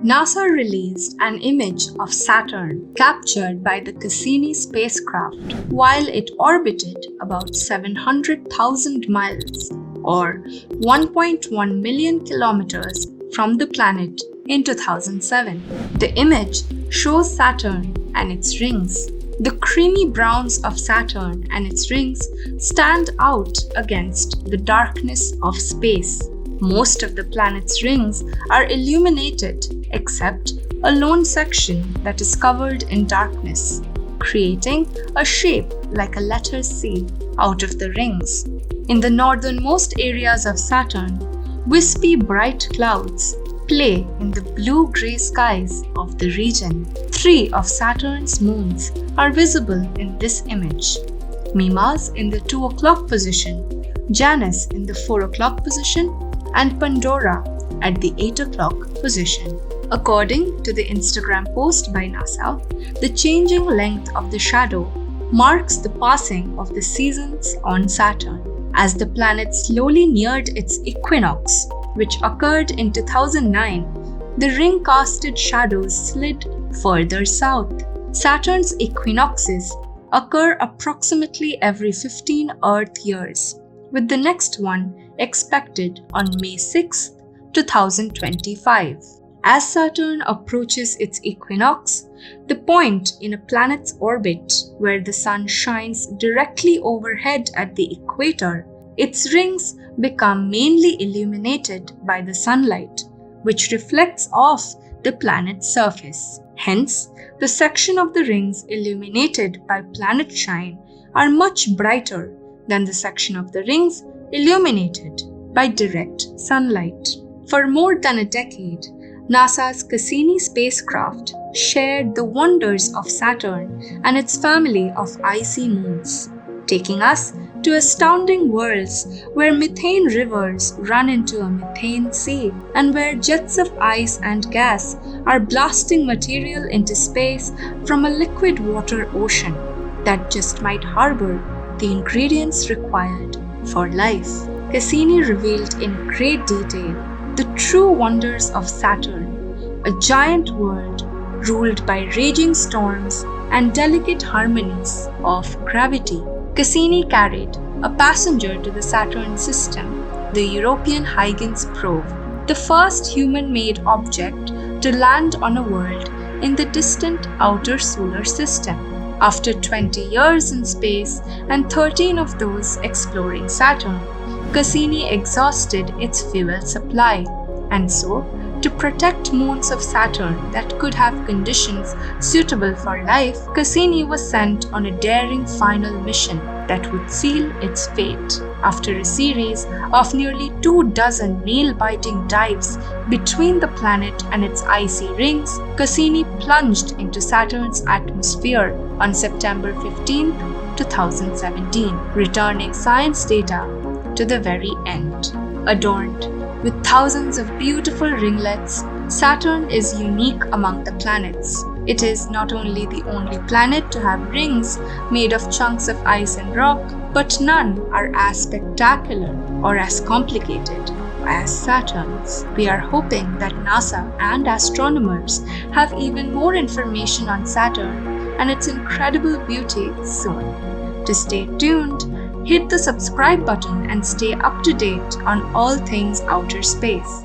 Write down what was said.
NASA released an image of Saturn captured by the Cassini spacecraft while it orbited about 700,000 miles or 1.1 million kilometers from the planet in 2007. The image shows Saturn and its rings. The creamy browns of Saturn and its rings stand out against the darkness of space. Most of the planet's rings are illuminated except a lone section that is covered in darkness, creating a shape like a letter C out of the rings. In the northernmost areas of Saturn, wispy bright clouds play in the blue-gray skies of the region. 3 of Saturn's moons are visible in this image: Mimas in the 2 o'clock position, Janus in the 4 o'clock position, and Pandora at the 8 o'clock position. According to the Instagram post by NASA, the changing length of the shadow marks the passing of the seasons on Saturn. As the planet slowly neared its equinox, which occurred in 2009, the ring-casted shadows slid further south. Saturn's equinoxes occur approximately every 15 Earth years, with the next one expected on May 6, 2025. As Saturn approaches its equinox, the point in a planet's orbit where the sun shines directly overhead at the equator, its rings become mainly illuminated by the sunlight, which reflects off the planet's surface. Hence, the section of the rings illuminated by planet shine are much brighter than the section of the rings illuminated by direct sunlight. For more than a decade, NASA's Cassini spacecraft shared the wonders of Saturn and its family of icy moons, taking us to astounding worlds where methane rivers run into a methane sea and where jets of ice and gas are blasting material into space from a liquid water ocean that just might harbor the ingredients required for life. Cassini revealed in great detail the true wonders of Saturn, a giant world ruled by raging storms and delicate harmonies of gravity. Cassini carried a passenger to the Saturn system, the European Huygens probe, the first human-made object to land on a world in the distant outer solar system. After 20 years in space and 13 of those exploring Saturn, Cassini exhausted its fuel supply, and so, to protect moons of Saturn that could have conditions suitable for life, Cassini was sent on a daring final mission that would seal its fate. After a series of nearly 24 nail-biting dives between the planet and its icy rings, Cassini plunged into Saturn's atmosphere on September 15, 2017, returning science data to the very end. Adorned with thousands of beautiful ringlets, Saturn is unique among the planets. It is not only the only planet to have rings made of chunks of ice and rock, but none are as spectacular or as complicated as Saturn's. We are hoping that NASA and astronomers have even more information on Saturn and its incredible beauty soon. To stay tuned, hit the subscribe button and stay up to date on all things outer space.